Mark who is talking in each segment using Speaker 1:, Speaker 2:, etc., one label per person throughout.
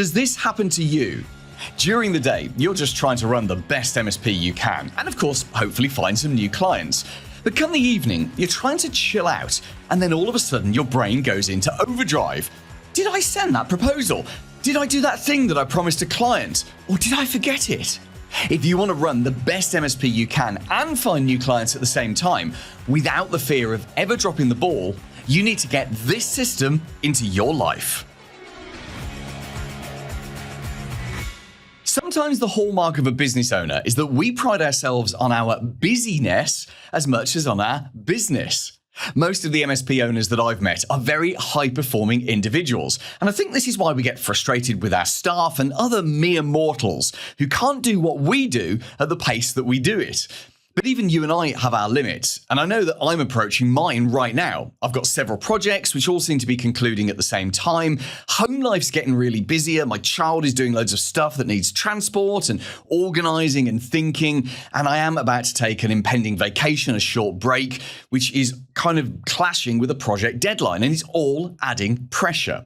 Speaker 1: Does this happen to you? During the day, you're just trying to run the best MSP you can, and of course, hopefully find some new clients. But come the evening, you're trying to chill out, and then all of a sudden your brain goes into overdrive. Did I send that proposal? Did I do that thing that I promised a client? Or did I forget it? If you want to run the best MSP you can and find new clients at the same time, without the fear of ever dropping the ball, you need to get this system into your life. Sometimes the hallmark of a business owner is that we pride ourselves on our busyness as much as on our business. Most of the MSP owners that I've met are very high-performing individuals, and I think this is why we get frustrated with our staff and other mere mortals who can't do what we do at the pace that we do it. But even you and I have our limits, and I know that I'm approaching mine right now. I've got several projects which all seem to be concluding at the same time. Home life's getting really busier. My child is doing loads of stuff that needs transport and organising and thinking, and I am about to take an impending vacation, a short break, which is kind of clashing with a project deadline, and it's all adding pressure.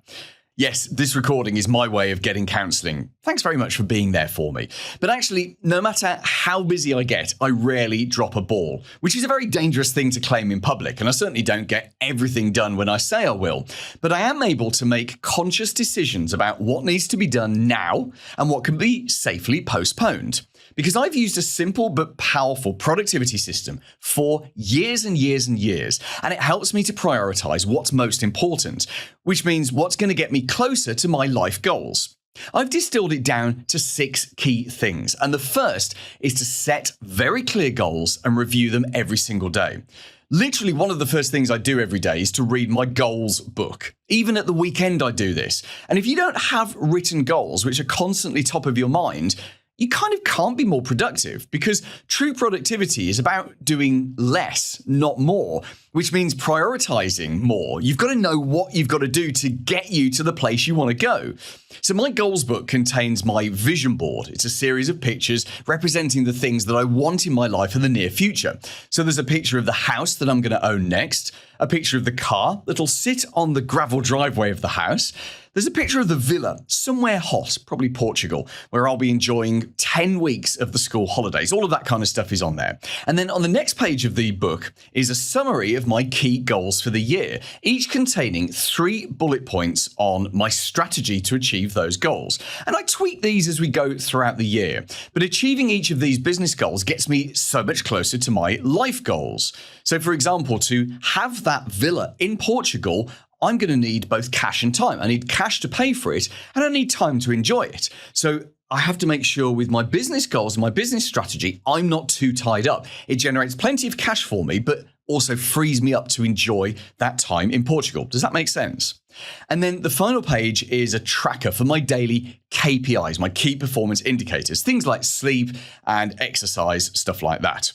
Speaker 1: Yes, this recording is my way of getting counselling. Thanks very much for being there for me. But actually, no matter how busy I get, I rarely drop a ball, which is a very dangerous thing to claim in public, and I certainly don't get everything done when I say I will. But I am able to make conscious decisions about what needs to be done now and what can be safely postponed. Because I've used a simple but powerful productivity system for years and years and years, and it helps me to prioritize what's most important, which means what's going to get me closer to my life goals. I've distilled it down to 6 key things, and the first is to set very clear goals and review them every single day. Literally, one of the first things I do every day is to read my goals book. Even at the weekend, I do this. And if you don't have written goals, which are constantly top of your mind, you kind of can't be more productive, because true productivity is about doing less, not more, which means prioritizing more. You've got to know what you've got to do to get you to the place you want to go. So my goals book contains my vision board. It's a series of pictures representing the things that I want in my life in the near future. So there's a picture of the house that I'm going to own next, a picture of the car that'll sit on the gravel driveway of the house. There's a picture of the villa, somewhere hot, probably Portugal, where I'll be enjoying 10 weeks of the school holidays. All of that kind of stuff is on there. And then on the next page of the book is a summary of my key goals for the year, each containing 3 bullet points on my strategy to achieve those goals. And I tweak these as we go throughout the year. But achieving each of these business goals gets me so much closer to my life goals. So for example, to have that villa in Portugal, I'm going to need both cash and time. I need cash to pay for it, and I need time to enjoy it. So I have to make sure with my business goals and my business strategy, I'm not too tied up. It generates plenty of cash for me, but also frees me up to enjoy that time in Portugal. Does that make sense? And then the final page is a tracker for my daily KPIs, my key performance indicators, things like sleep and exercise, stuff like that.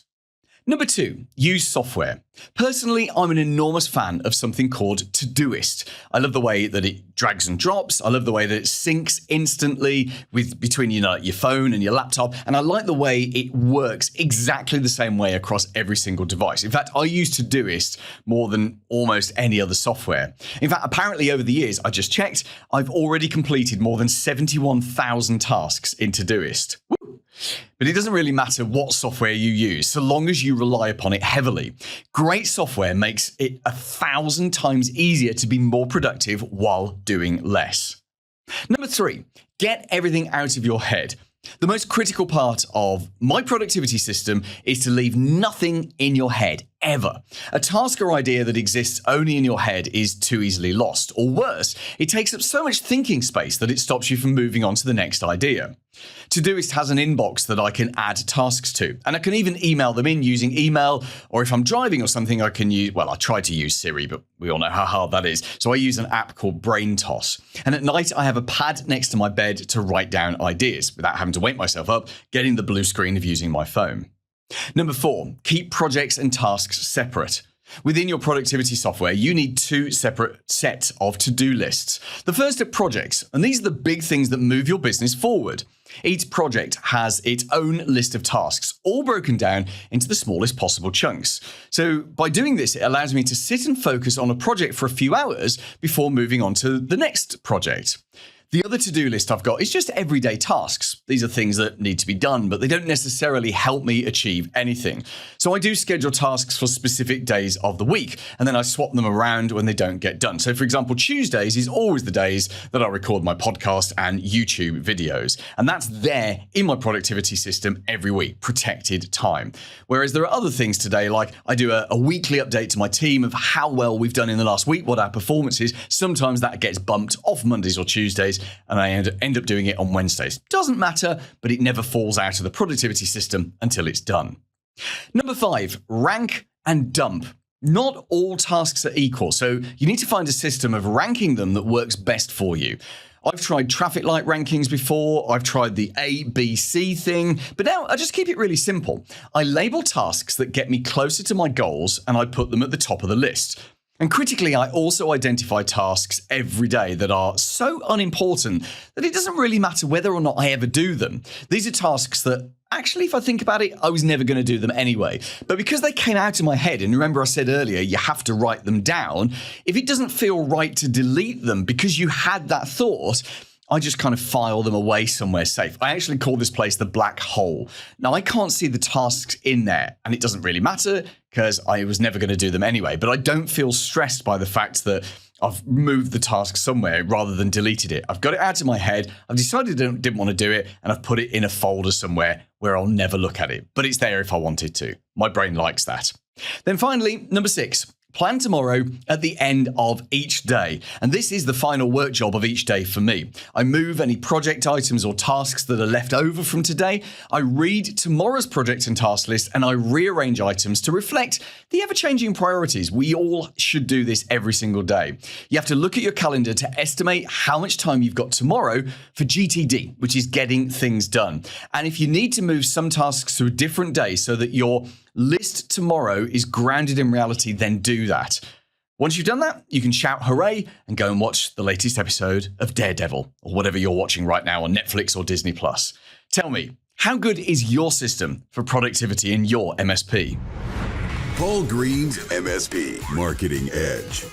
Speaker 1: Number 2, use software. Personally, I'm an enormous fan of something called Todoist. I love the way that it drags and drops. I love the way that it syncs instantly between your phone and your laptop. And I like the way it works exactly the same way across every single device. In fact, I use Todoist more than almost any other software. In fact, apparently over the years, I just checked, I've already completed more than 71,000 tasks in Todoist. Woo! But it doesn't really matter what software you use, so long as you rely upon it heavily. Great software makes it 1,000 times easier to be more productive while doing less. Number 3, get everything out of your head. The most critical part of my productivity system is to leave nothing in your head, ever. A task or idea that exists only in your head is too easily lost. Or worse, it takes up so much thinking space that it stops you from moving on to the next idea. Todoist has an inbox that I can add tasks to, and I can even email them in using email, or if I'm driving or something, I can use, I try to use Siri, but we all know how hard that is. So I use an app called Brain Toss. And at night, I have a pad next to my bed to write down ideas without having to wake myself up, getting the blue screen of using my phone. Number 4, keep projects and tasks separate. Within your productivity software, you need 2 separate sets of to-do lists. The first are projects, and these are the big things that move your business forward. Each project has its own list of tasks, all broken down into the smallest possible chunks. So by doing this, it allows me to sit and focus on a project for a few hours before moving on to the next project. The other to-do list I've got is just everyday tasks. These are things that need to be done, but they don't necessarily help me achieve anything. So I do schedule tasks for specific days of the week, and then I swap them around when they don't get done. So for example, Tuesdays is always the days that I record my podcast and YouTube videos. And that's there in my productivity system every week, protected time. Whereas there are other things today, like I do a weekly update to my team of how well we've done in the last week, what our performance is. Sometimes that gets bumped off Mondays or Tuesdays, and I end up doing it on Wednesdays. Doesn't matter, but it never falls out of the productivity system until it's done. Number 5, rank and dump. Not all tasks are equal, so you need to find a system of ranking them that works best for you. I've tried traffic light rankings before, I've tried the A, B, C thing, but now I just keep it really simple. I label tasks that get me closer to my goals and I put them at the top of the list. And critically, I also identify tasks every day that are so unimportant that it doesn't really matter whether or not I ever do them. These are tasks that, actually, if I think about it, I was never going to do them anyway. But because they came out of my head, and remember I said earlier, you have to write them down, if it doesn't feel right to delete them because you had that thought, I just kind of file them away somewhere safe. I actually call this place the black hole. Now, I can't see the tasks in there, and it doesn't really matter because I was never going to do them anyway. But I don't feel stressed by the fact that I've moved the task somewhere rather than deleted it. I've got it out of my head. I've decided I didn't want to do it, and I've put it in a folder somewhere where I'll never look at it. But it's there if I wanted to. My brain likes that. Then finally, number 6. Plan tomorrow at the end of each day. And this is the final work job of each day for me. I move any project items or tasks that are left over from today. I read tomorrow's project and task list, and I rearrange items to reflect the ever-changing priorities. We all should do this every single day. You have to look at your calendar to estimate how much time you've got tomorrow for GTD, which is getting things done. And if you need to move some tasks to a different day so that your list tomorrow is grounded in reality, then do that. Once you've done that, you can shout hooray and go and watch the latest episode of Daredevil or whatever you're watching right now on Netflix or Disney+. Tell me, how good is your system for productivity in your MSP?
Speaker 2: Paul Green's MSP Marketing Edge.